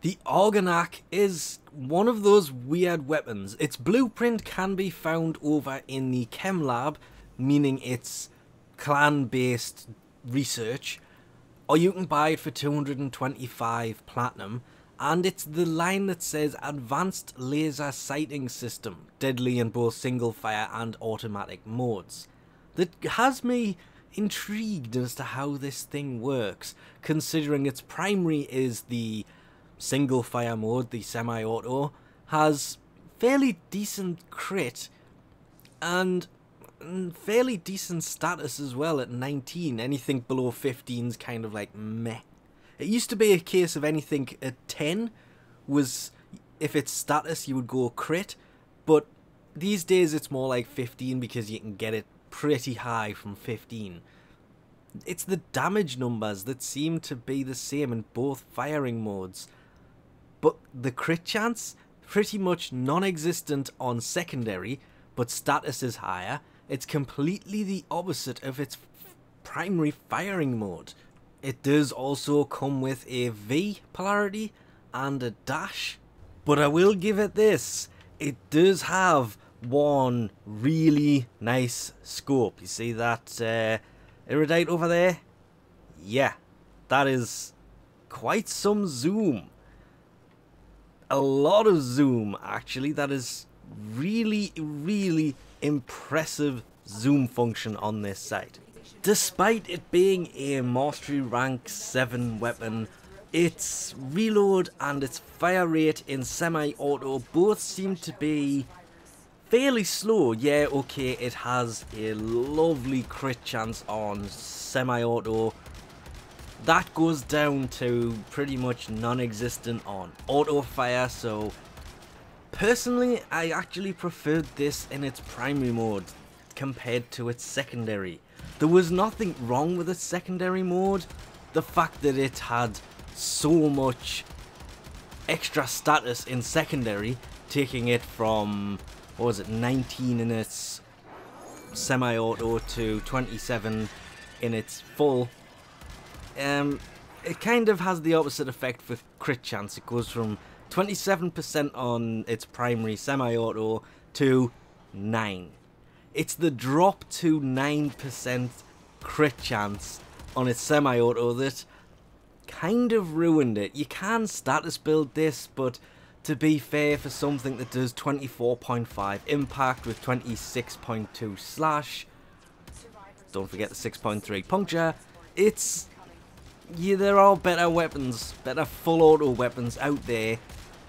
The Argonak is one of those weird weapons. Its blueprint can be found over in the chem lab, meaning it's clan-based research, or you can buy it for 225 platinum, and it's the line that says Advanced Laser Sighting System, deadly in both single fire and automatic modes. That has me intrigued as to how this thing works, considering its primary is the single fire mode, the semi-auto, has fairly decent crit and fairly decent status as well at 19. Anything below 15 is kind of like meh. It used to be a case of anything at 10 was, if it's status, you would go crit, but these days it's more like 15 because you can get it pretty high from 15. It's the damage numbers that seem to be the same in both firing modes, but the crit chance, pretty much non-existent on secondary, but status is higher. It's completely the opposite of its primary firing mode. It does also come with a V polarity and a dash, but I will give it this. It does have one really nice scope. You see that erudite over there? Yeah, that is quite some zoom. A lot of zoom, actually. That is really impressive zoom function on this site. Despite it being a mastery rank 7 weapon, its reload and its fire rate in semi-auto both seem to be fairly slow. Yeah, okay, it has a lovely crit chance on semi-auto. That goes down to pretty much non-existent on auto fire, so personally I actually preferred this in its primary mode compared to its secondary. There was nothing wrong with its secondary mode. The fact that it had so much extra status in secondary, taking it from, what was it, 19 in its semi-auto to 27 in its full. It kind of has the opposite effect with crit chance. It goes from 27% on its primary semi-auto to 9. It's the drop to 9% crit chance on its semi-auto that kind of ruined it. You can status build this, but to be fair, for something that does 24.5 impact with 26.2 slash, don't forget the 6.3 puncture, it's, yeah, there are better weapons, better full auto weapons out there,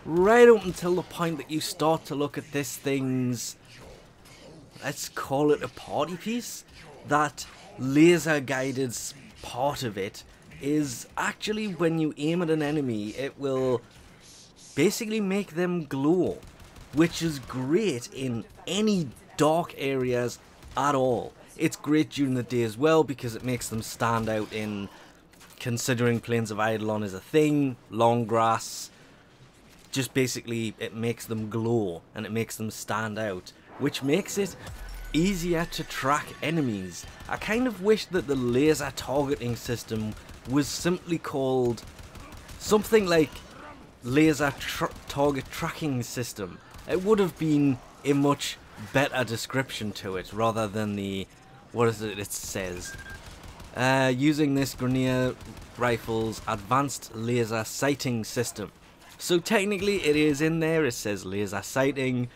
right up until the point that you start to look at this thing's, let's call it a party piece. That laser guided part of it is actually when you aim at an enemy, it will basically make them glow, which is great in any dark areas at all. It's great during the day as well because it makes them stand out in, considering Plains of Eidolon is a thing, long grass, just basically it makes them glow and it makes them stand out, which makes it easier to track enemies. I kind of wish that the laser targeting system was simply called something like laser target tracking system. It would have been a much better description to it rather than the, what is it says? Using this Grineer rifle's advanced laser sighting system. So technically it is in there, it says laser sighting.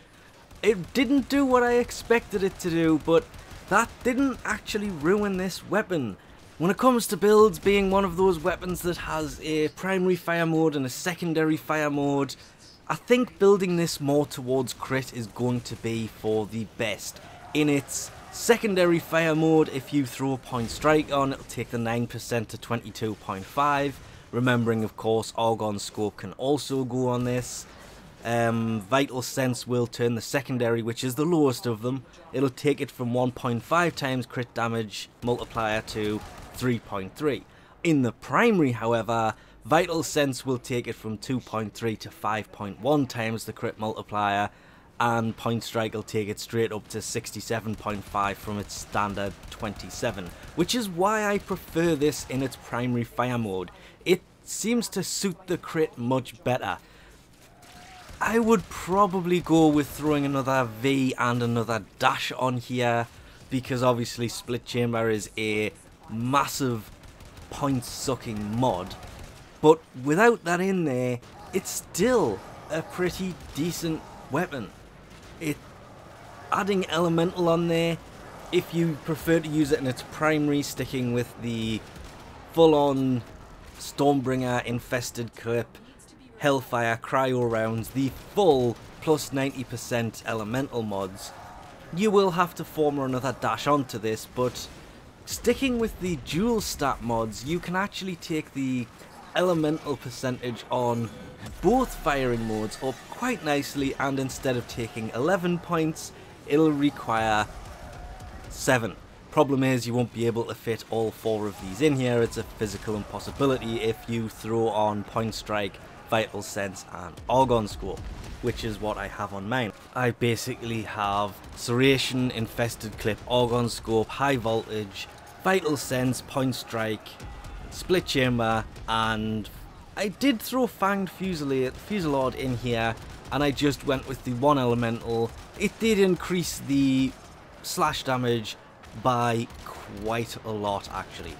It didn't do what I expected it to do, but that didn't actually ruin this weapon. When it comes to builds being one of those weapons that has a primary fire mode and a secondary fire mode, I think building this more towards crit is going to be for the best. In its secondary fire mode, if you throw a point strike on, it'll take the 9% to 22.5. Remembering, of course, Argon Scope can also go on this. Vital Sense will turn the secondary, which is the lowest of them. It'll take it from 1.5 times crit damage multiplier to 3.3. In the primary, however, Vital Sense will take it from 2.3 to 5.1 times the crit multiplier, and Point Strike will take it straight up to 67.5 from its standard 27, which is why I prefer this in its primary fire mode. It seems to suit the crit much better. I would probably go with throwing another V and another dash on here, because obviously Split Chamber is a massive point sucking mod, but without that in there, it's still a pretty decent weapon. Adding Elemental on there, if you prefer to use it in its primary, sticking with the full-on Stormbringer infested clip, Hellfire, Cryo rounds, the full plus 90% elemental mods, you will have to form another dash onto this, but sticking with the dual stat mods, you can actually take the elemental percentage on both firing modes up quite nicely, and instead of taking 11 points, it'll require 7. Problem is, you won't be able to fit all 4 of these in here. It's a physical impossibility if you throw on Point Strike, Vital Sense and Argon Scope, which is what I have on mine. I basically have Serration, Infested Clip, Argon Scope, High Voltage, Vital Sense, Point Strike, Split Chamber, and I did throw Fanged Fusillade in here, and I just went with the 1 elemental. It did increase the slash damage by quite a lot actually,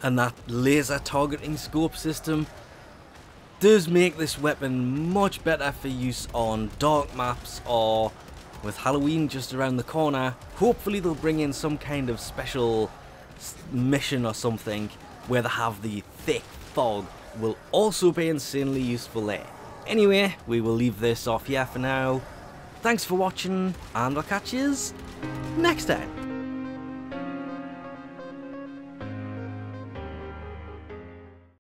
and that laser targeting scope system does make this weapon much better for use on dark maps, or with Halloween just around the corner. Hopefully they'll bring in some kind of special mission or something where they have the thick fog. Will also be insanely useful there. Anyway, we will leave this off here for now. Thanks for watching, and I'll catch yous next time.